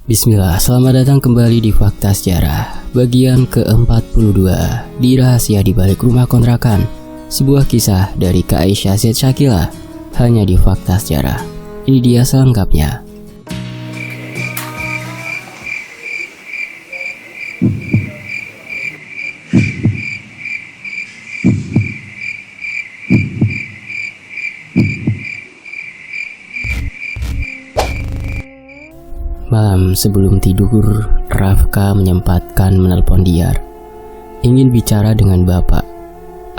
Bismillah, selamat datang kembali di Fakta Sejarah bagian ke-42 di Rahasia di Balik Rumah Kontrakan. Sebuah kisah dari Kak Aisyah Z Shakila hanya di Fakta Sejarah. Ini dia selengkapnya. Malam sebelum tidur, Rafka menyempatkan menelpon Diyar. Ingin bicara dengan bapak.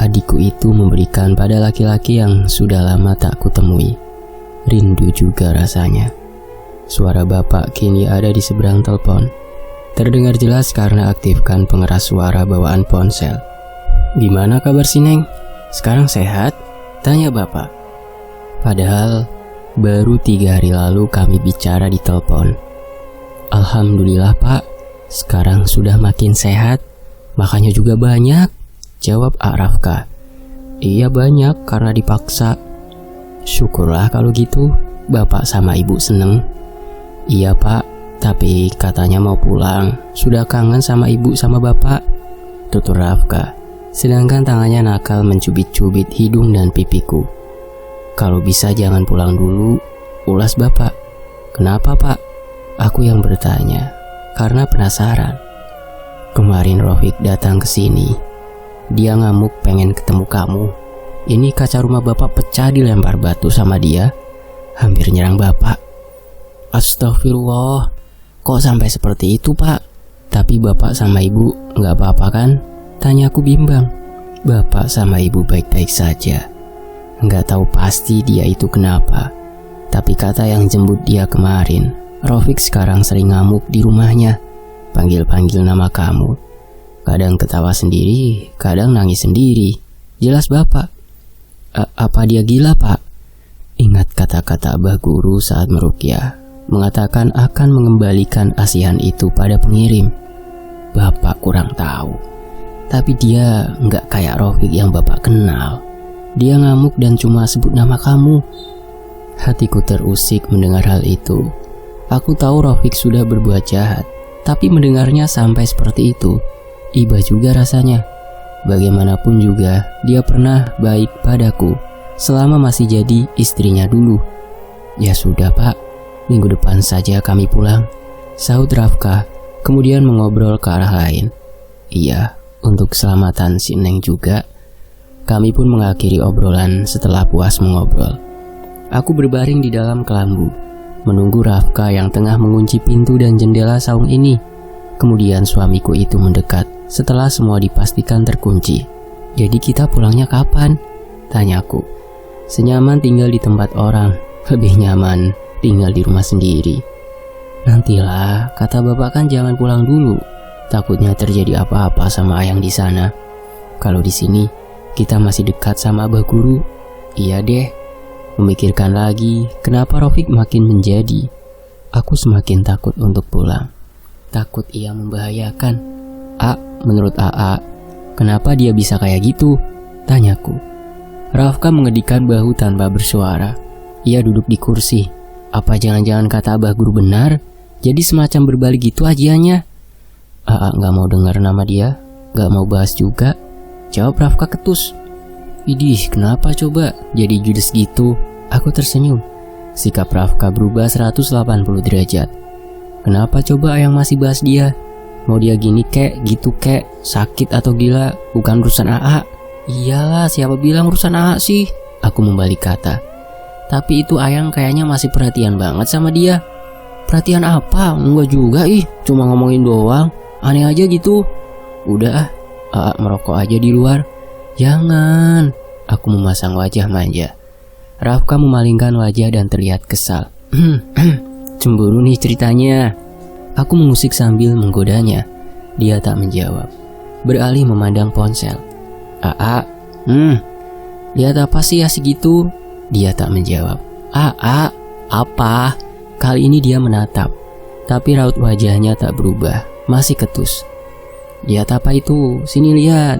Adikku itu memberikan pada laki-laki yang sudah lama tak kutemui. Rindu juga rasanya. Suara bapak kini ada di seberang telepon. Terdengar jelas karena aktifkan pengeras suara bawaan ponsel. "Gimana kabar si Neng? Sekarang sehat?" tanya bapak. Padahal baru 3 hari lalu kami bicara di telepon. "Alhamdulillah pak, sekarang sudah makin sehat, makanya juga banyak," jawab Rafka. "Iya banyak karena dipaksa." "Syukurlah kalau gitu, bapak sama ibu seneng." "Iya pak, tapi katanya mau pulang, sudah kangen sama ibu sama bapak," tutur Rafka. Sedangkan tangannya nakal mencubit-cubit hidung dan pipiku. "Kalau bisa jangan pulang dulu," ulas bapak. "Kenapa pak?" Aku yang bertanya, karena penasaran. "Kemarin Rofik datang ke sini. Dia ngamuk pengen ketemu kamu. Ini kaca rumah bapak pecah dilempar batu sama dia. Hampir nyerang bapak." "Astagfirullah, kok sampai seperti itu pak? Tapi bapak sama ibu gak apa-apa kan?" tanyaku bimbang. "Bapak sama ibu baik-baik saja. Gak tahu pasti dia itu kenapa. Tapi kata yang jemput dia kemarin, Rofik sekarang sering ngamuk di rumahnya, panggil-panggil nama kamu. Kadang ketawa sendiri, kadang nangis sendiri. Jelas bapak." Apa dia gila pak?" Ingat kata-kata Abah Guru saat meruqyah, mengatakan akan mengembalikan asihan itu pada pengirim. Bapak kurang tahu. Tapi dia nggak kayak Rofik yang bapak kenal. Dia ngamuk dan cuma sebut nama kamu. Hatiku terusik mendengar hal itu. Aku tahu Rofik sudah berbuat jahat, tapi mendengarnya sampai seperti itu, iba juga rasanya. Bagaimanapun juga, dia pernah baik padaku selama masih jadi istrinya dulu. "Ya sudah pak, minggu depan saja kami pulang," sahut Rafka, kemudian mengobrol ke arah lain. "Iya, untuk keselamatan si Neng juga." Kami pun mengakhiri obrolan setelah puas mengobrol. Aku berbaring di dalam kelambu, menunggu Rafka yang tengah mengunci pintu dan jendela saung ini. Kemudian suamiku itu mendekat setelah semua dipastikan terkunci. "Jadi kita pulangnya kapan?" tanyaku. "Senyaman tinggal di tempat orang, lebih nyaman tinggal di rumah sendiri." "Nantilah, kata bapak kan jangan pulang dulu. Takutnya terjadi apa-apa sama Ayang di sana. Kalau di sini kita masih dekat sama Abah Guru." "Iya deh." Memikirkan lagi, kenapa Rofik makin menjadi. Aku semakin takut untuk pulang. Takut ia membahayakan. Menurut AA, kenapa dia bisa kayak gitu?" tanyaku. Rafka mengedikkan bahu tanpa bersuara. Ia duduk di kursi. Apa jangan-jangan kata Abah Guru benar? Jadi semacam berbalik gitu ajiannya. AA gak mau dengar nama dia, gak mau bahas juga, jawab Rafka ketus. "Idih, kenapa coba jadi judes gitu?" Aku tersenyum. Sikap Rafka berubah 180 derajat. "Kenapa coba yang masih bahas dia? Mau dia gini kek, gitu kek, sakit atau gila, bukan urusan AA." "Iyalah, siapa bilang urusan AA sih?" Aku membalik kata. "Tapi itu Ayang kayaknya masih perhatian banget sama dia." "Perhatian apa? Enggak juga cuma ngomongin doang. Aneh aja gitu." "Udah AA merokok aja di luar." "Jangan." Aku memasang wajah manja. Rafka memalingkan wajah dan terlihat kesal. "Cemburu nih ceritanya." Aku mengusik sambil menggodanya. Dia tak menjawab, beralih memandang ponsel. "AA, lihat apa sih ya segitu?" Dia tak menjawab. "AA, apa?" Kali ini dia menatap, tapi raut wajahnya tak berubah, masih ketus. "Lihat apa itu? Sini lihat."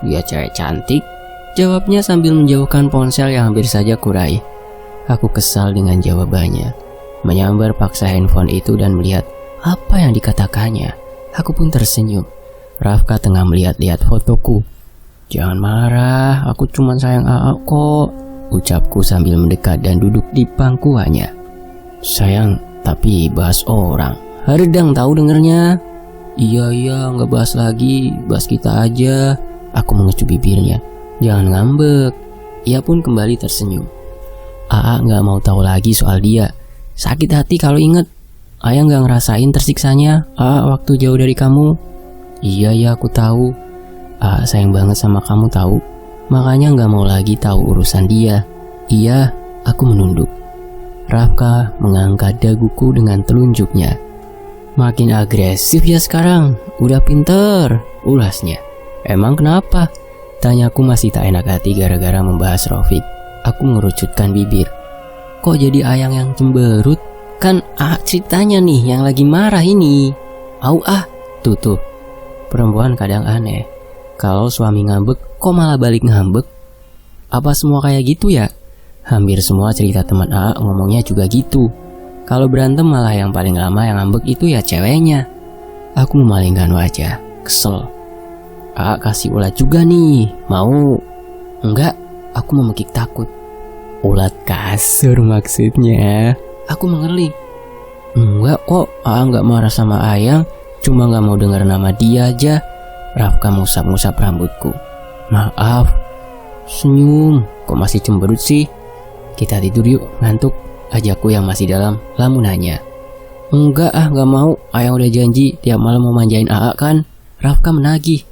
"Dia cewek cantik," jawabnya sambil menjauhkan ponsel yang hampir saja kurai. Aku kesal dengan jawabannya. Menyambar paksa handphone itu dan melihat apa yang dikatakannya. Aku pun tersenyum. Rafka tengah melihat-lihat fotoku. "Jangan marah, aku cuma sayang AA kok," ucapku sambil mendekat dan duduk di pangkuannya. "Sayang, tapi bahas orang. Haredang tahu dengernya." Iya, nggak bahas lagi, bahas kita aja." Aku mengecup bibirnya. "Jangan ngambek." Ia pun kembali tersenyum. "AA nggak mau tahu lagi soal dia. Sakit hati kalau inget. Ayah nggak ngerasain tersiksanya AA waktu jauh dari kamu." Iya, aku tahu. AA sayang banget sama kamu tahu. Makanya nggak mau lagi tahu urusan dia." "Iya," aku menunduk. Rafka mengangkat daguku dengan telunjuknya. "Makin agresif ya sekarang. Udah pinter," ulasnya. "Emang kenapa?" Tanyaku masih tak enak hati gara-gara membahas Rafiq. Aku mengerucutkan bibir. "Kok jadi ayang yang cemberut? Kan ceritanya nih yang lagi marah ini." Tutup. Perempuan kadang aneh. Kalau suami ngambek, kok malah balik ngambek? Apa semua kayak gitu ya? Hampir semua cerita teman AA ngomongnya juga gitu. Kalau berantem malah yang paling lama yang ngambek itu ya ceweknya. Aku memalingkan wajah, kesel. "AA kasih ulat juga nih, mau?" "Enggak," aku memekik takut. "Ulat kasur maksudnya?" Aku mengerling. "Enggak kok, AA nggak marah sama Ayang, cuma nggak mau dengar nama dia aja." Rafka ngusap-ngusap rambutku. "Maaf." Senyum. "Kok masih cemberut sih? Kita tidur yuk, ngantuk," ajakku yang masih dalam lamunannya. "Enggak nggak mau. Ayang udah janji tiap malam mau manjain AA kan." Rafka menagih.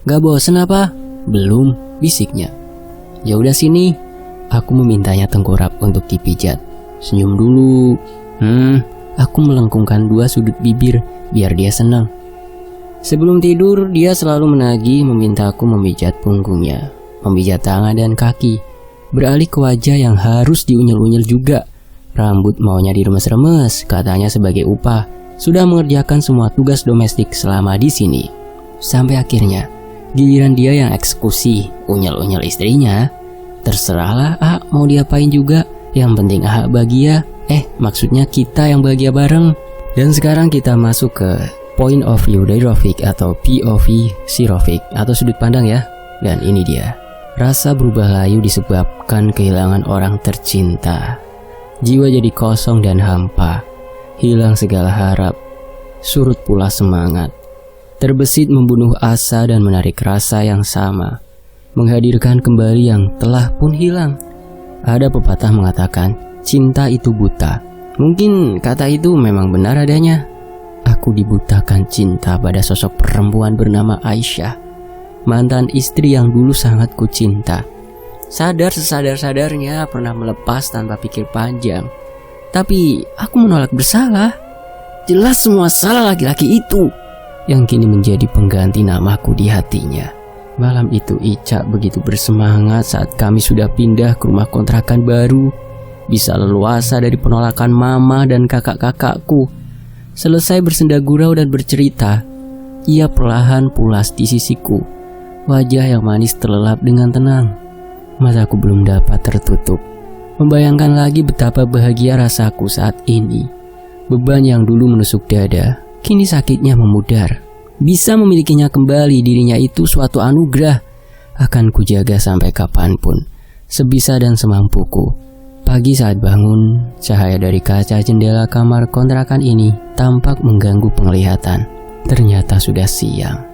"Gak bosen apa?" "Belum," bisiknya. "Ya udah sini." Aku memintanya tengkurap untuk dipijat. "Senyum dulu." Aku melengkungkan dua sudut bibir biar dia senang. Sebelum tidur, dia selalu menagih memintaku memijat punggungnya, memijat tangan dan kaki, beralih ke wajah yang harus diunyel-unyel juga. Rambut maunya diremes-remes, katanya sebagai upah sudah mengerjakan semua tugas domestik selama di sini. Sampai akhirnya giliran dia yang eksekusi, unyel-unyel istrinya. Terserahlah mau diapain juga, yang penting bahagia. Maksudnya kita yang bahagia bareng. Dan sekarang kita masuk ke point of view dari Rafiq atau POV si Rafiq atau sudut pandang ya. Dan ini dia. Rasa berubah layu disebabkan kehilangan orang tercinta. Jiwa jadi kosong dan hampa. Hilang segala harap. Surut pula semangat. Terbesit membunuh asa dan menarik rasa yang sama, menghadirkan kembali yang telah pun hilang. Ada pepatah mengatakan, cinta itu buta. Mungkin kata itu memang benar adanya. Aku dibutakan cinta pada sosok perempuan bernama Aisyah, mantan istri yang dulu sangat kucinta. Sadar sesadar-sadarnya pernah melepas tanpa pikir panjang. Tapi aku menolak bersalah. Jelas semua salah laki-laki itu yang kini menjadi pengganti namaku di hatinya. Malam itu Ica begitu bersemangat saat kami sudah pindah ke rumah kontrakan baru, bisa leluasa dari penolakan mama dan kakak-kakakku. Selesai bersenda gurau dan bercerita, ia perlahan pulas di sisiku, wajah yang manis terlelap dengan tenang. Mataku belum dapat tertutup, membayangkan lagi betapa bahagia rasaku saat ini. Beban yang dulu menusuk dada, kini sakitnya memudar. Bisa memilikinya kembali dirinya itu suatu anugerah. Akan kujaga sampai kapanpun, sebisa dan semampuku. Pagi saat bangun, cahaya dari kaca jendela kamar kontrakan ini tampak mengganggu penglihatan. Ternyata sudah siang.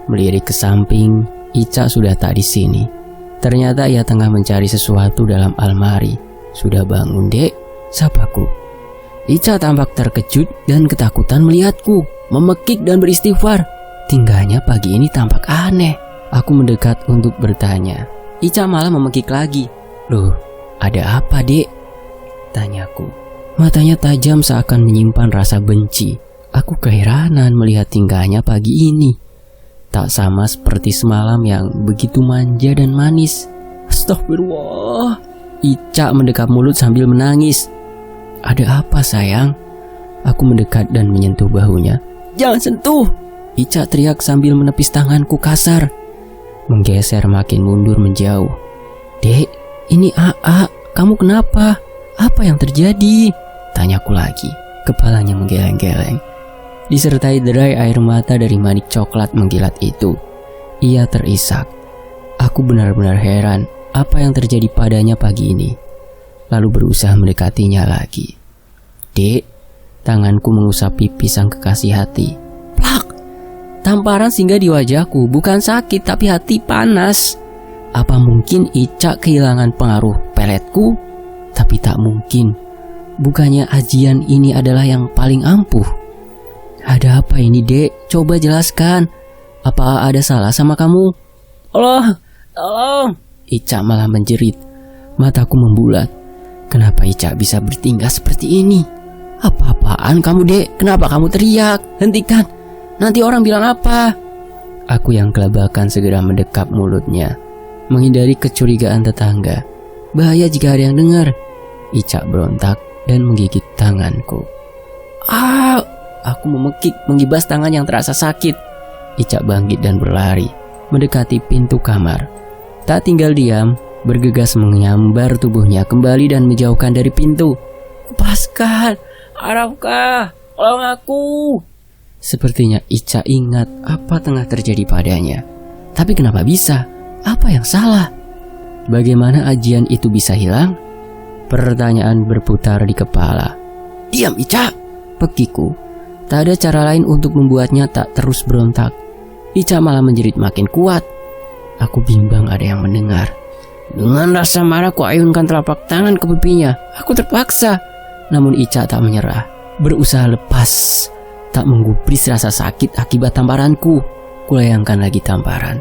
Melirik ke samping, Ica sudah tak di sini. Ternyata ia tengah mencari sesuatu dalam almari. "Sudah bangun, Dek?" sapaku. Ica tampak terkejut dan ketakutan melihatku, memekik dan beristighfar. Tingkahnya pagi ini tampak aneh. Aku mendekat untuk bertanya. Ica malah memekik lagi. "Loh, ada apa, Dek?" tanyaku. Matanya tajam seakan menyimpan rasa benci. Aku keheranan melihat tingkahnya pagi ini. Tak sama seperti semalam yang begitu manja dan manis. Astagfirullah. Ica mendekap mulut sambil menangis. "Ada apa sayang?" Aku mendekat dan menyentuh bahunya. "Jangan sentuh!" Ica teriak sambil menepis tanganku kasar. Menggeser makin mundur menjauh. "Dek, ini AA, kamu kenapa? Apa yang terjadi?" tanyaku lagi. Kepalanya menggeleng-geleng. disertai derai air mata dari manik coklat mengkilat itu. Ia terisak. Aku benar-benar heran apa yang terjadi padanya pagi ini. Lalu berusaha mendekatinya lagi. Dek, tanganku mengusap pipi sang kekasih hati. Plak! Tamparan singgah di wajahku, bukan sakit tapi hati panas. Apa mungkin Ica kehilangan pengaruh peletku? Tapi tak mungkin. Bukannya ajian ini adalah yang paling ampuh? Ada apa ini, Dek? Coba jelaskan. Apa ada salah sama kamu? Tolong! Ica malah menjerit. Mataku membulat. Kenapa Ica bisa bertingkah seperti ini? Apa-apaan kamu, Dek? Kenapa kamu teriak? Hentikan! Nanti orang bilang apa? Aku yang kelabakan segera mendekap mulutnya, menghindari kecurigaan tetangga. Bahaya jika ada yang dengar. Ica berontak dan menggigit tanganku. Aku memekik, menggibas tangan yang terasa sakit. Ica bangkit dan berlari, mendekati pintu kamar. Tak tinggal diam, bergegas menyambar tubuhnya kembali dan menjauhkan dari pintu. Lepaskan, Arafka, tolong aku. Sepertinya Ica ingat apa tengah terjadi padanya. Tapi kenapa bisa? Apa yang salah? Bagaimana ajian itu bisa hilang? Pertanyaan berputar di kepala. Diam, Ica, pekiku. Tak ada cara lain untuk membuatnya tak terus berontak. Ica malah menjerit makin kuat. Aku bimbang ada yang mendengar. Dengan rasa marah ku ayunkan telapak tangan ke pipinya. Aku terpaksa. Namun Ica tak menyerah. Berusaha lepas. Tak menggubris rasa sakit akibat tamparanku. Kulayangkan lagi tamparan.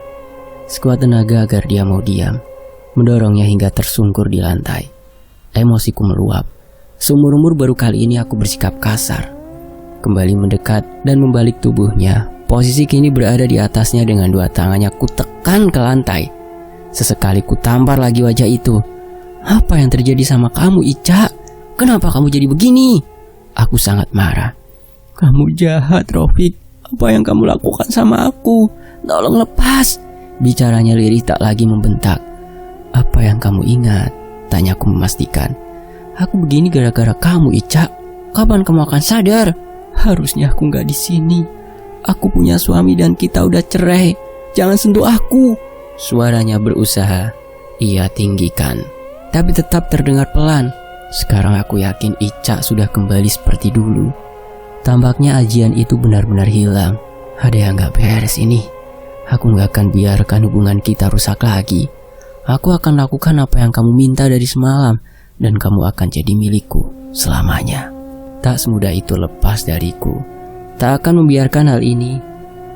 Sekuat tenaga agar dia mau diam. Mendorongnya hingga tersungkur di lantai. Emosiku meluap. Seumur-umur baru kali ini aku bersikap kasar. Kembali mendekat dan membalik tubuhnya. Posisi kini berada di atasnya dengan dua tangannya ku tekan ke lantai. Sesekali ku tampar lagi wajah itu. Apa yang terjadi sama kamu, Ica? Kenapa kamu jadi begini? Aku sangat marah. Kamu jahat, Rafiq. Apa yang kamu lakukan sama aku? Tolong lepas. Bicaranya lirih tak lagi membentak. Apa yang kamu ingat? Tanyaku memastikan. Aku begini gara-gara kamu, Ica. Kapan kamu akan sadar? Harusnya aku gak di sini. Aku punya suami dan kita udah cerai. Jangan sentuh aku. Suaranya berusaha ia tinggikan, tapi tetap terdengar pelan. Sekarang aku yakin Ica sudah kembali seperti dulu. Tampaknya ajian itu benar-benar hilang. Ada yang gak beres ini. Aku gak akan biarkan hubungan kita rusak lagi. Aku akan lakukan apa yang kamu minta dari semalam, dan kamu akan jadi milikku selamanya. Tak semudah itu lepas dariku. Tak akan membiarkan hal ini.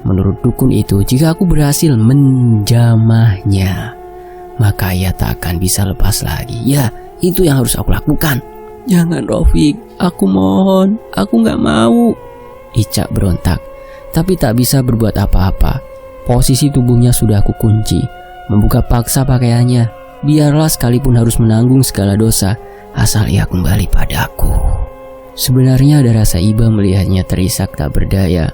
Menurut dukun itu, jika aku berhasil menjamahnya, maka ia tak akan bisa lepas lagi. Ya, itu yang harus aku lakukan. Jangan, Rafiq, aku mohon, aku gak mau. Ica berontak, tapi tak bisa berbuat apa-apa. Posisi tubuhnya sudah aku kunci. Membuka paksa pakaiannya. Biarlah sekalipun harus menanggung segala dosa, asal ia kembali padaku. Sebenarnya ada rasa iba melihatnya terisak tak berdaya.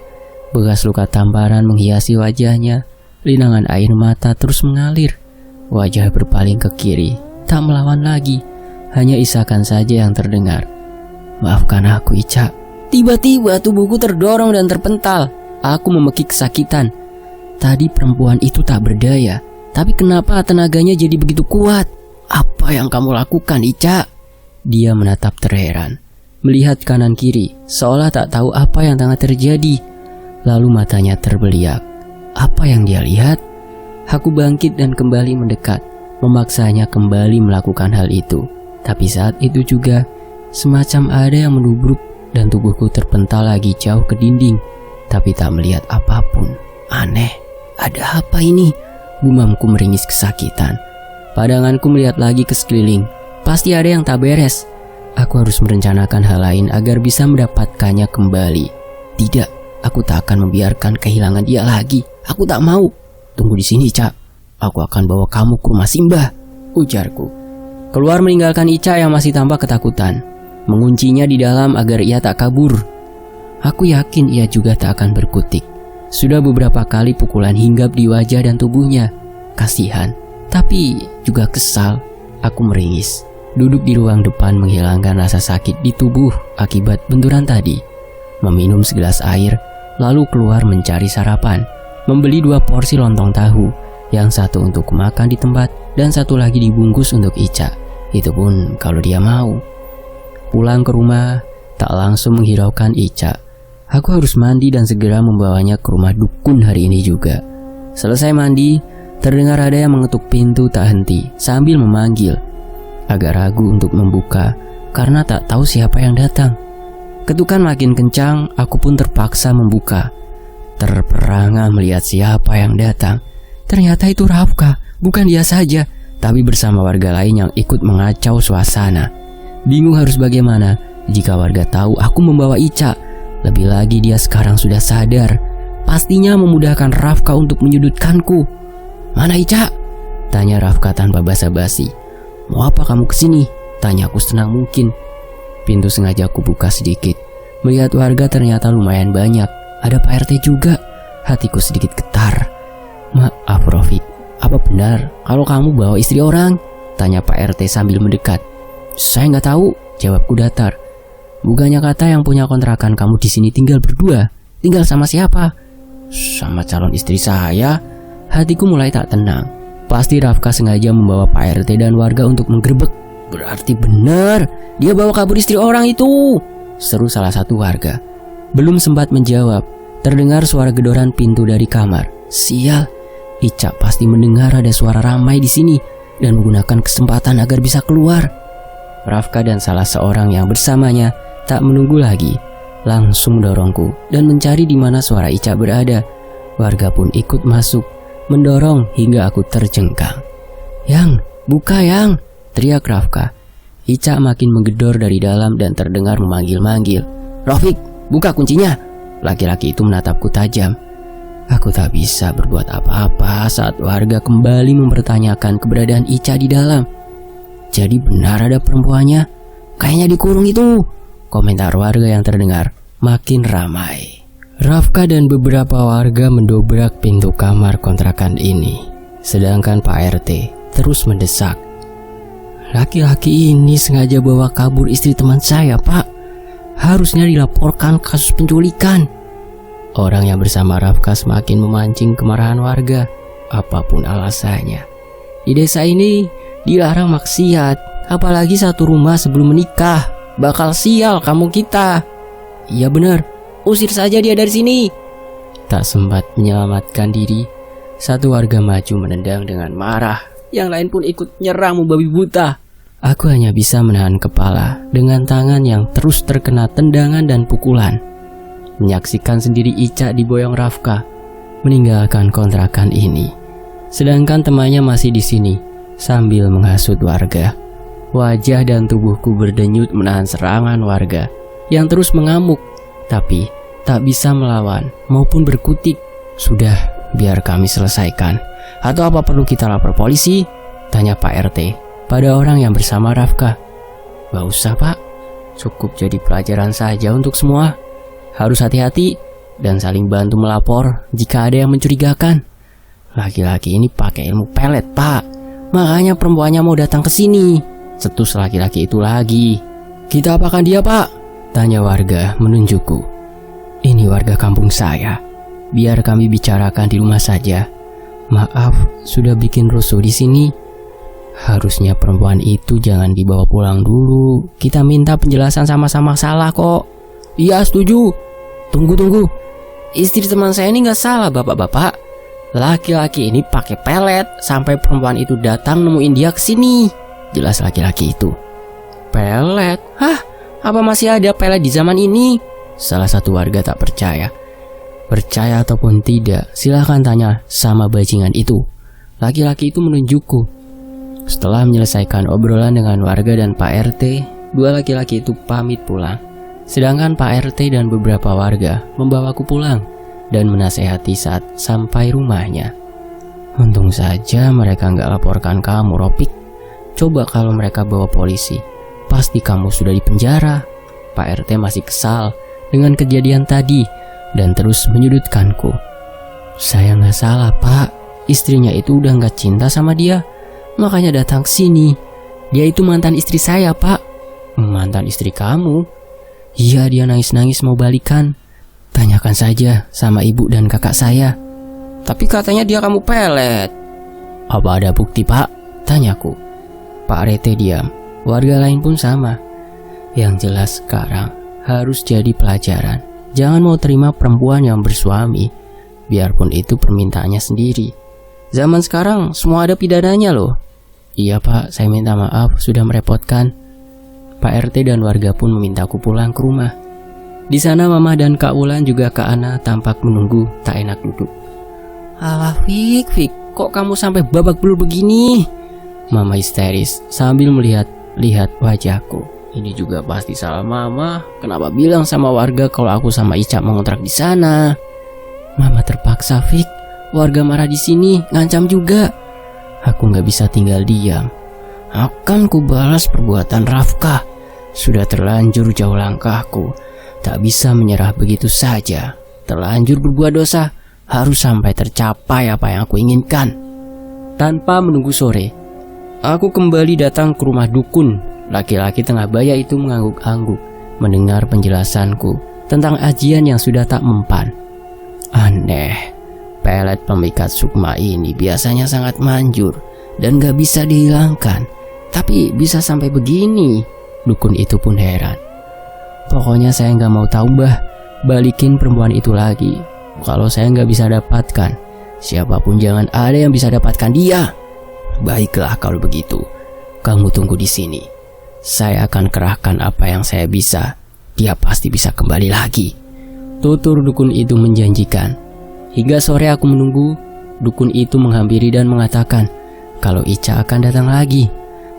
Bekas luka tamparan menghiasi wajahnya. Linangan air mata terus mengalir. Wajah berpaling ke kiri, tak melawan lagi. Hanya isakan saja yang terdengar. Maafkan aku, Ica. Tiba-tiba tubuhku terdorong dan terpental. Aku memekik kesakitan. Tadi perempuan itu tak berdaya, tapi kenapa tenaganya jadi begitu kuat? Apa yang kamu lakukan, Ica? Dia menatap terheran, melihat kanan kiri, seolah tak tahu apa yang tengah terjadi. Lalu matanya terbeliak. Apa yang dia lihat? Aku bangkit dan kembali mendekat, memaksanya kembali melakukan hal itu. Tapi saat itu juga, semacam ada yang menubruk dan tubuhku terpental lagi jauh ke dinding, tapi tak melihat apapun. Aneh, ada apa ini? Gumamku meringis kesakitan. Pandanganku melihat lagi ke sekeliling. Pasti ada yang tak beres. Aku harus merencanakan hal lain agar bisa mendapatkannya kembali. Tidak, aku tak akan membiarkan kehilangan dia lagi. Aku tak mau. Tunggu di sini, Cak. Aku akan bawa kamu ke rumah Simbah, ujarku. Keluar meninggalkan Ica yang masih tampak ketakutan. Menguncinya di dalam agar ia tak kabur. Aku yakin ia juga tak akan berkutik. Sudah beberapa kali pukulan hinggap di wajah dan tubuhnya. Kasihan, tapi juga kesal. Aku meringis. Duduk di ruang depan menghilangkan rasa sakit di tubuh akibat benturan tadi. meminum segelas air, lalu keluar mencari sarapan. Membeli 2 porsi lontong tahu, yang satu untuk makan di tempat dan satu lagi dibungkus untuk Ica. Itu pun kalau dia mau. Pulang ke rumah, tak langsung menghiraukan Ica. Aku harus mandi dan segera membawanya ke rumah dukun hari ini juga. Selesai mandi, terdengar ada yang mengetuk pintu tak henti sambil memanggil. Agak ragu untuk membuka karena tak tahu siapa yang datang. Ketukan makin kencang, aku pun terpaksa membuka. Terperangah melihat siapa yang datang. Ternyata itu Rafka, bukan dia saja, tapi bersama warga lain yang ikut mengacau suasana. Bingung harus bagaimana jika warga tahu aku membawa Ica. Lebih lagi dia sekarang sudah sadar. Pastinya memudahkan Rafka untuk menyudutkanku. "Mana Ica?" tanya Rafka tanpa basa-basi. "Mau apa kamu kesini?" tanyaku senang mungkin. Pintu sengaja aku buka sedikit. Melihat warga ternyata lumayan banyak. Ada Pak RT juga. Hatiku sedikit getar. "Maaf Rofik, apa benar kalau kamu bawa istri orang?" tanya Pak RT sambil mendekat. "Saya nggak tahu," jawabku datar. "Bukannya kata yang punya kontrakan kamu di sini tinggal berdua? Tinggal sama siapa?" "Sama calon istri saya." Hatiku mulai tak tenang. Pasti Rafka sengaja membawa Pak RT dan warga untuk menggerebek. "Berarti benar, dia bawa kabur istri orang itu," seru salah satu warga. Belum sempat menjawab, terdengar suara gedoran pintu dari kamar. Sial, Ica pasti mendengar ada suara ramai di sini dan menggunakan kesempatan agar bisa keluar. Rafka dan salah seorang yang bersamanya tak menunggu lagi, langsung mendorongku dan mencari di mana suara Ica berada. Warga pun ikut masuk, mendorong hingga aku terjengkang. "Yang, buka Yang!" teriak Rafka. Ica makin menggedor dari dalam dan terdengar memanggil-manggil. "Rofik, buka kuncinya!" Laki-laki itu menatapku tajam. Aku tak bisa berbuat apa-apa saat warga kembali mempertanyakan keberadaan Ica di dalam. "Jadi benar ada perempuannya? Kayaknya dikurung itu," komentar warga yang terdengar makin ramai. Rafka dan beberapa warga mendobrak pintu kamar kontrakan ini. Sedangkan Pak RT terus mendesak. "Laki-laki ini sengaja bawa kabur istri teman saya, Pak. Harusnya dilaporkan kasus penculikan." Orang yang bersama Rafka semakin memancing kemarahan warga, apapun alasannya. Di desa ini dilarang maksiat, apalagi satu rumah sebelum menikah. Bakal sial kamu kita. "Iya benar, usir saja dia dari sini." Tak sempat menyelamatkan diri, satu warga maju menendang dengan marah. Yang lain pun ikut nyerang membabi buta. Aku hanya bisa menahan kepala dengan tangan yang terus terkena tendangan dan pukulan. Menyaksikan sendiri Ica diboyong Rafka meninggalkan kontrakan ini, sedangkan temannya masih di sini sambil menghasut warga. Wajah dan tubuhku berdenyut menahan serangan warga yang terus mengamuk, tapi tak bisa melawan maupun berkutik. "Sudah, biar kami selesaikan. Atau apa perlu kita lapor polisi?" tanya Pak RT pada orang yang bersama Rafka. "Gak usah Pak, cukup jadi pelajaran saja untuk semua. Harus hati-hati dan saling bantu melapor jika ada yang mencurigakan. Laki-laki ini pakai ilmu pelet Pak, makanya perempuannya mau datang ke sini," cetus laki-laki itu lagi. "Kita apakan dia Pak?" tanya warga menunjukku. "Ini warga kampung saya, biar kami bicarakan di rumah saja. Maaf, sudah bikin rusuh di sini. Harusnya perempuan itu jangan dibawa pulang dulu. Kita minta penjelasan sama-sama salah kok." "Iya setuju." Tunggu. Istri teman saya ini gak salah bapak-bapak. Laki-laki ini pakai pelet sampai perempuan itu datang nemuin dia kesini," jelas laki-laki itu. "Pelet? Hah? Apa masih ada pelet di zaman ini?" Salah satu warga tak percaya. "Percaya ataupun tidak, silahkan tanya sama bajingan itu." Laki-laki itu menunjukku. Setelah menyelesaikan obrolan dengan warga dan Pak RT, dua laki-laki itu pamit pulang. Sedangkan Pak RT dan beberapa warga membawaku pulang dan menasehati saat sampai rumahnya. "Untung saja mereka nggak laporkan kamu, Ropik. Coba kalau mereka bawa polisi, pasti kamu sudah di penjara." Pak RT masih kesal dengan kejadian tadi dan terus menyudutkanku. "Saya nggak salah Pak, istrinya itu udah nggak cinta sama dia, makanya datang ke sini. Dia itu mantan istri saya Pak." "Mantan istri kamu? Iya, dia nangis-nangis mau balikan. Tanyakan saja sama ibu dan kakak saya. Tapi katanya dia kamu pelet. Apa ada bukti, Pak? Tanyaku. Pak Rete diam. Warga lain pun sama. Yang jelas sekarang harus jadi pelajaran. Jangan mau terima perempuan yang bersuami, biarpun itu permintaannya sendiri. Zaman sekarang semua ada pidananya loh. Iya Pak, saya minta maaf sudah merepotkan. Pak RT dan warga pun memintaku pulang ke rumah. Di sana Mama dan Kak Wulan juga Kak Ana tampak menunggu tak enak duduk. Alah Fik, kok kamu sampai babak belur begini? Mama histeris sambil melihat wajahku. Ini juga pasti salah Mama. Kenapa bilang sama warga kalau aku sama Ica mau ngontrak di sana? Mama terpaksa, Fik. Warga marah di sini, ngancam juga. Aku nggak bisa tinggal diam. Akan ku balas perbuatan Rafkah. Sudah terlanjur jauh langkahku. Tak bisa menyerah begitu saja. Terlanjur berbuat dosa, harus sampai tercapai apa yang aku inginkan. Tanpa menunggu sore, aku kembali datang ke rumah dukun. Laki-laki tengah baya itu mengangguk-angguk mendengar penjelasanku tentang ajian yang sudah tak mempan. Aneh, pelet pemikat sukma ini biasanya sangat manjur dan gak bisa dihilangkan. Tapi bisa sampai begini. Dukun itu pun heran. Pokoknya saya gak mau tahu Mbah. Balikin perempuan itu lagi. Kalau saya gak bisa dapatkan, siapapun jangan ada yang bisa dapatkan dia. Baiklah kalau begitu. Kamu tunggu di sini. Saya akan kerahkan apa yang saya bisa. Dia pasti bisa kembali lagi. Tutur dukun itu menjanjikan. Hingga sore aku menunggu. Dukun itu menghampiri dan mengatakan kalau Ica akan datang lagi.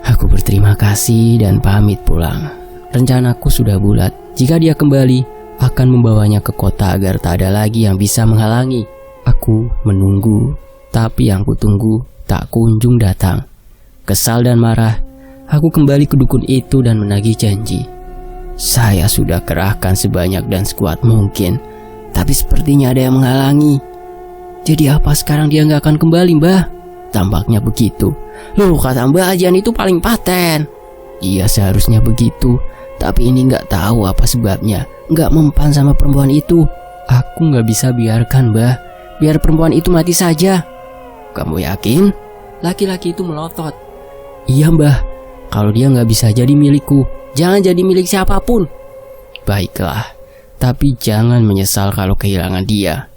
Aku berterima kasih dan pamit pulang. Rencanaku sudah bulat. Jika dia kembali, akan membawanya ke kota agar tak ada lagi yang bisa menghalangi. Aku menunggu, tapi yang kutunggu tak kunjung datang. Kesal dan marah, aku kembali ke dukun itu dan menagih janji. Saya sudah kerahkan sebanyak dan sekuat mungkin, tapi sepertinya ada yang menghalangi. Jadi apa sekarang dia nggak akan kembali, Mbah? Tampaknya begitu. Loh, kata Mbah ajian itu paling paten. Iya seharusnya begitu, tapi ini nggak tahu apa sebabnya. Nggak mempan sama perempuan itu. Aku nggak bisa biarkan, Mbah. Biar perempuan itu mati saja. Kamu yakin? Laki-laki itu melotot. Iya Mbah, kalau dia nggak bisa jadi milikku, jangan jadi milik siapapun. Baiklah, tapi jangan menyesal kalau kehilangan dia.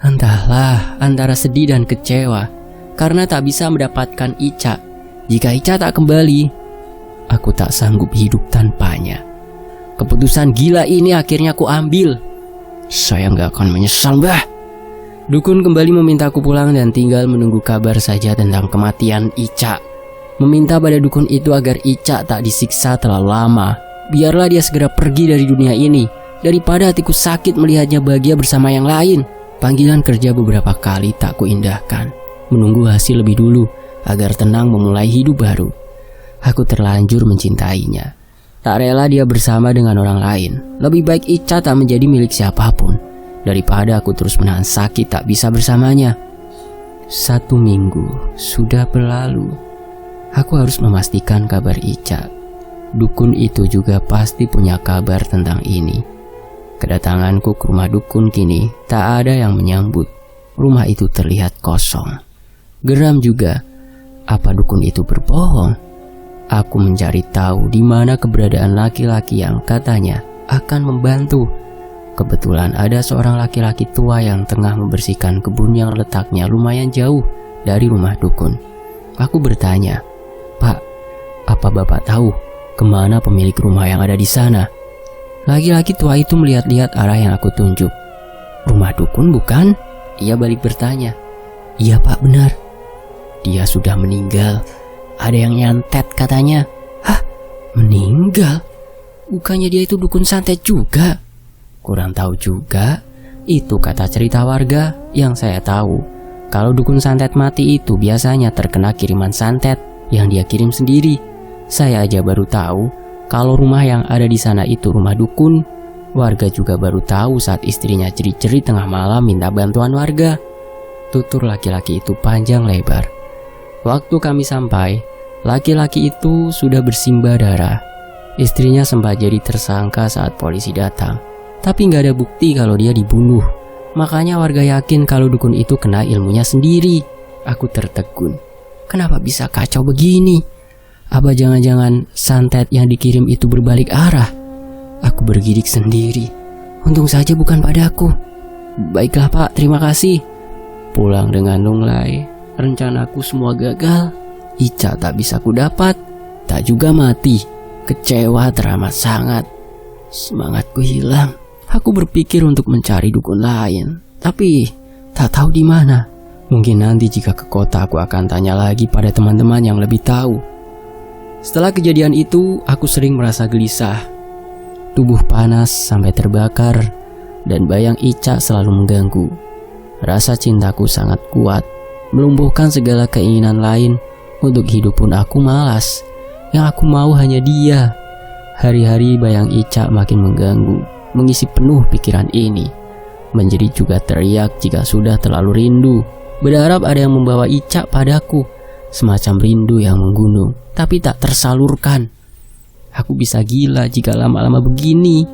Entahlah, antara sedih dan kecewa karena tak bisa mendapatkan Ica. Jika Ica tak kembali, aku tak sanggup hidup tanpanya. Keputusan gila ini akhirnya aku ambil. Saya nggak akan menyesal, Mbah. Dukun kembali memintaku pulang dan tinggal menunggu kabar saja tentang kematian Ica. Meminta pada dukun itu agar Ica tak disiksa terlalu lama. Biarlah dia segera pergi dari dunia ini, daripada hatiku sakit melihatnya bahagia bersama yang lain. Panggilan kerja beberapa kali tak kuindahkan. Menunggu hasil lebih dulu, agar tenang memulai hidup baru. Aku terlanjur mencintainya. Tak rela dia bersama dengan orang lain. Lebih baik Ica tak menjadi milik siapapun, daripada aku terus menahan sakit tak bisa bersamanya. 1 minggu sudah berlalu. Aku harus memastikan kabar Ica. Dukun itu juga pasti punya kabar tentang ini. Kedatanganku ke rumah dukun kini tak ada yang menyambut. Rumah itu terlihat kosong. Geram juga. Apa dukun itu berbohong? Aku mencari tahu di mana keberadaan laki-laki yang katanya akan membantu. Kebetulan ada seorang laki-laki tua yang tengah membersihkan kebun yang letaknya lumayan jauh dari rumah dukun. Aku bertanya, Pak, apa Bapak tahu kemana pemilik rumah yang ada di sana? Laki-laki tua itu melihat-lihat arah yang aku tunjuk. Rumah dukun bukan? Ia balik bertanya. Iya Pak, benar. Dia sudah meninggal. Ada yang nyantet katanya. Hah? Meninggal? Bukannya dia itu dukun santet juga? Kurang tahu juga. Itu kata cerita warga yang saya tahu. Kalau dukun santet mati itu biasanya terkena kiriman santet yang dia kirim sendiri. Saya aja baru tahu kalau rumah yang ada di sana itu rumah dukun. Warga juga baru tahu saat istrinya jerit-jerit tengah malam minta bantuan warga. Tutur laki-laki itu panjang lebar. Waktu kami sampai, laki-laki itu sudah bersimbah darah. Istrinya sempat jadi tersangka saat polisi datang, tapi nggak ada bukti kalau dia dibunuh. Makanya warga yakin kalau dukun itu kena ilmunya sendiri. Aku tertegun. Kenapa bisa kacau begini? Apa jangan-jangan santet yang dikirim itu berbalik arah? Aku bergidik sendiri. Untung saja bukan padaku. Baiklah Pak, terima kasih. Pulang dengan lunglai. Rencanaku semua gagal. Ica tak bisa kudapat, tak juga mati. Kecewa teramat sangat. Semangatku hilang. Aku berpikir untuk mencari dukun lain, tapi tak tahu di mana. Mungkin nanti jika ke kota aku akan tanya lagi pada teman-teman yang lebih tahu. Setelah kejadian itu, aku sering merasa gelisah. Tubuh panas sampai terbakar, dan bayang Ica selalu mengganggu. Rasa cintaku sangat kuat, melumpuhkan segala keinginan lain. Untuk hidup pun aku malas. Yang aku mau hanya dia. Hari-hari bayang Ica makin mengganggu, mengisi penuh pikiran ini. Menjadi juga teriak jika sudah terlalu rindu, berharap ada yang membawa Ica padaku. Semacam rindu yang menggunung, tapi tak tersalurkan. Aku bisa gila jika lama-lama begini.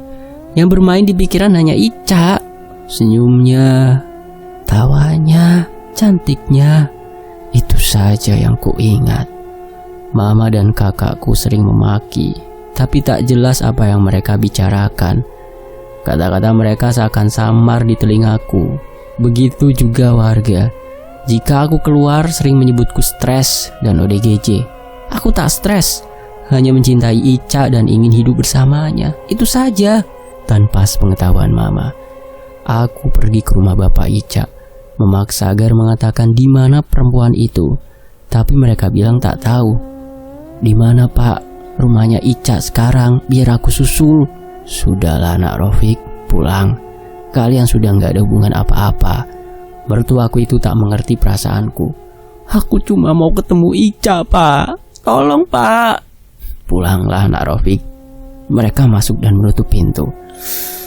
Yang bermain di pikiran hanya Ica. Senyumnya, tawanya, cantiknya. Itu saja yang kuingat. Mama dan kakakku sering memaki, tapi tak jelas apa yang mereka bicarakan. Kata-kata mereka seakan samar di telingaku. Begitu juga warga. Jika aku keluar sering menyebutku stres dan ODGJ. Aku tak stres, hanya mencintai Ica dan ingin hidup bersamanya. Itu saja. Tanpa sepengetahuan mama, aku pergi ke rumah bapak Ica, memaksa agar mengatakan di mana perempuan itu. Tapi mereka bilang tak tahu. Di mana Pak rumahnya Ica sekarang, biar aku susul. Sudahlah nak Rafiq, pulang. Kalian sudah nggak ada hubungan apa-apa. Mertuaku itu tak mengerti perasaanku. Aku cuma mau ketemu Ica Pak. Tolong Pak. Pulanglah nak Rafiq. Mereka masuk dan menutup pintu.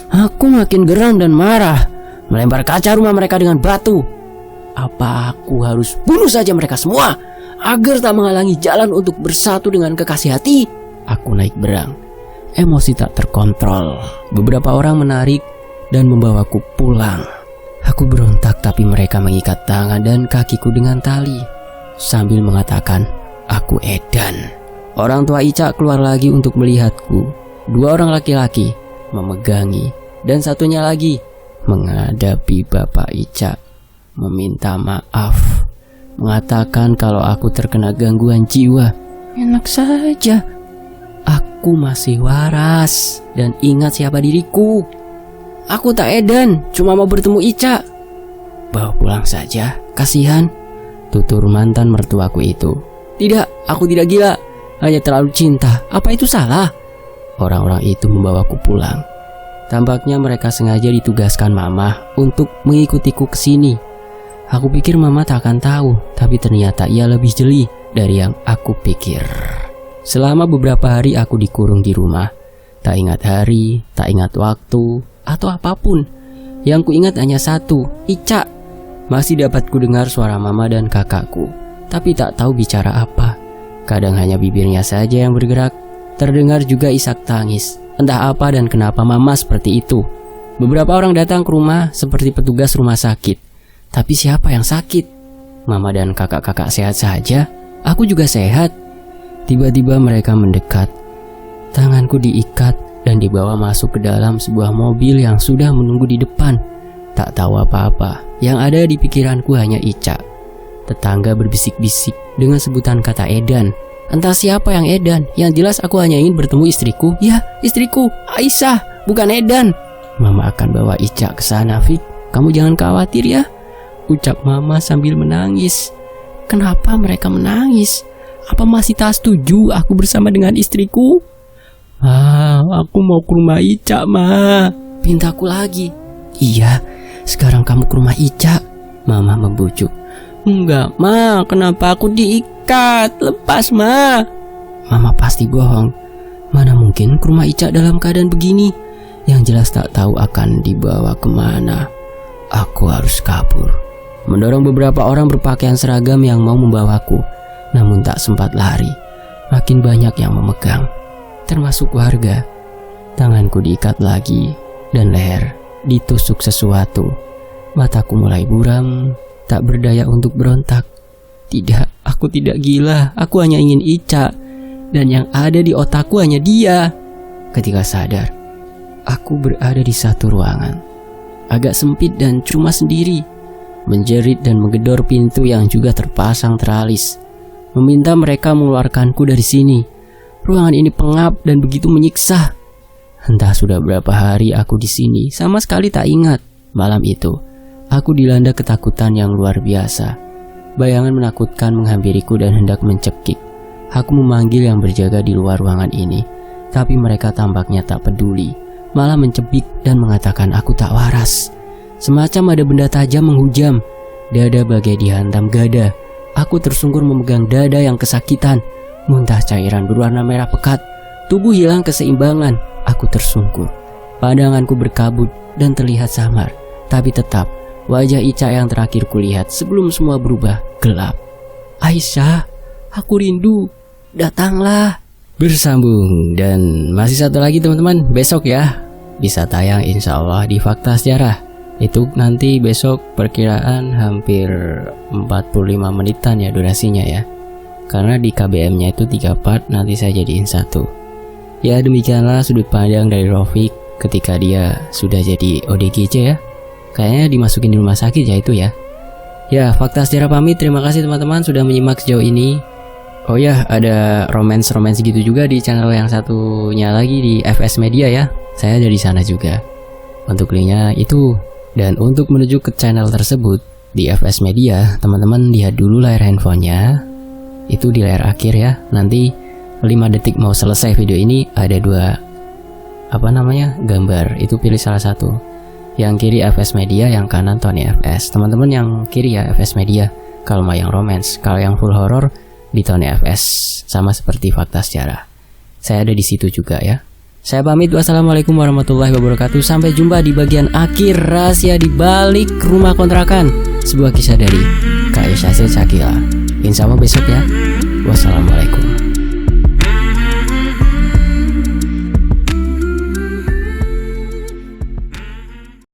Aku makin geram dan marah, melempar kaca rumah mereka dengan batu. Apa aku harus bunuh saja mereka semua agar tak menghalangi jalan untuk bersatu dengan kekasih hati? Aku naik berang. Emosi tak terkontrol. Beberapa orang menarik dan membawaku pulang. Aku berontak tapi mereka mengikat tangan dan kakiku dengan tali sambil mengatakan, aku edan. Orang tua Ica keluar lagi untuk melihatku. 2 orang laki-laki memegangi, dan satunya lagi menghadapi bapak Ica, meminta maaf, mengatakan kalau aku terkena gangguan jiwa. Enak saja, aku masih waras dan ingat siapa diriku. Aku tak edan, cuma mau bertemu Ica. Bawa pulang saja, kasihan, tutur mantan mertuaku itu. Tidak, aku tidak gila, hanya terlalu cinta. Apa itu salah? Orang-orang itu membawaku pulang. Tampaknya mereka sengaja ditugaskan mama untuk mengikutiku ke sini. Aku pikir mama tak akan tahu, tapi ternyata ia lebih jeli dari yang aku pikir. Selama beberapa hari aku dikurung di rumah. Tak ingat hari, tak ingat waktu, atau apapun. Yang kuingat hanya satu, Ica. Masih dapat kudengar suara mama dan kakakku, tapi tak tahu bicara apa. Kadang hanya bibirnya saja yang bergerak. Terdengar juga isak tangis. Entah apa dan kenapa mama seperti itu. Beberapa orang datang ke rumah seperti petugas rumah sakit. Tapi siapa yang sakit? Mama dan kakak-kakak sehat saja. Aku juga sehat. Tiba-tiba mereka mendekat. Tanganku diikat dan dibawa masuk ke dalam sebuah mobil yang sudah menunggu di depan. Tak tahu apa-apa. Yang ada di pikiranku hanya Ica. Tetangga berbisik-bisik dengan sebutan kata edan. Entah siapa yang edan. Yang jelas aku hanya ingin bertemu istriku. Ya, istriku, Aisyah, bukan edan. Mama akan bawa Ica ke sana, Fik. Kamu jangan khawatir ya, ucap mama sambil menangis. Kenapa mereka menangis? Apa masih tak setuju aku bersama dengan istriku? Aku mau ke rumah Ica, Ma. Pintaku lagi. Iya, sekarang kamu ke rumah Ica. Mama membujuk. Enggak, Ma, kenapa aku diikat? Lepas, Ma. Mama pasti bohong. Mana mungkin ke rumah Ica dalam keadaan begini? Yang jelas tak tahu akan dibawa kemana. Aku harus kabur. Mendorong beberapa orang berpakaian seragam yang mau membawaku. Namun tak sempat lari. Makin banyak yang memegang. termasuk warga. Tanganku diikat lagi dan leher ditusuk sesuatu. Mataku mulai buram, tak berdaya untuk berontak. Tidak, aku tidak gila. Aku hanya ingin Ica. Dan yang ada di otakku hanya dia. Ketika sadar, aku berada di satu ruangan. Agak sempit dan cuma sendiri. Menjerit dan menggedor pintu yang juga terpasang teralis. Meminta mereka mengeluarkanku dari sini. Ruangan ini pengap dan begitu menyiksa. Entah sudah berapa hari aku di sini, sama sekali tak ingat. Malam itu, aku dilanda ketakutan yang luar biasa. Bayangan menakutkan menghampiriku dan hendak mencekik. Aku memanggil yang berjaga di luar ruangan ini, tapi mereka tampaknya tak peduli, malah mencebik dan mengatakan aku tak waras. Semacam ada benda tajam menghujam. Dada bagai dihantam gada. Aku tersungkur memegang dada yang kesakitan. Muntah cairan berwarna merah pekat. Tubuh hilang keseimbangan. Aku tersungkur. Pandanganku berkabut dan terlihat samar. Tapi tetap, wajah Ica yang terakhir kulihat sebelum semua berubah gelap. Aisyah, aku rindu. Datanglah. Bersambung. Dan masih satu lagi teman-teman, besok ya bisa tayang insya Allah di Fakta Sejarah. Itu nanti besok perkiraan hampir 45 menitan ya durasinya ya. Karena di KBM-nya itu 3 part, nanti saya jadiin 1. Ya demikianlah sudut pandang dari Rafiq ketika dia sudah jadi ODGJ ya. Kayaknya dimasukin di rumah sakit ya itu ya. Ya, Fakta Sejarah pamit, terima kasih teman-teman sudah menyimak sejauh ini. Oh ya, ada romance gitu juga di channel yang satunya lagi di FS Media ya. Saya ada di sana juga. Untuk linknya itu. Dan untuk menuju ke channel tersebut di FS Media, teman-teman lihat dulu layar handphonenya. Itu di layar akhir ya. Nanti 5 detik mau selesai video ini ada 2 gambar. Itu pilih salah satu. Yang kiri FS Media, yang kanan Tony FS. Teman-teman yang kiri ya FS Media kalau mau yang romance. Kalau yang full horror di Tony FS, sama seperti Fakta Sejarah. Saya ada di situ juga ya. Saya pamit, wassalamualaikum warahmatullahi wabarakatuh. Sampai jumpa di bagian akhir rahasia di balik rumah kontrakan. Sebuah kisah dari Kak Yusyasil Cakila. Insya Allah besok ya. Wassalamualaikum.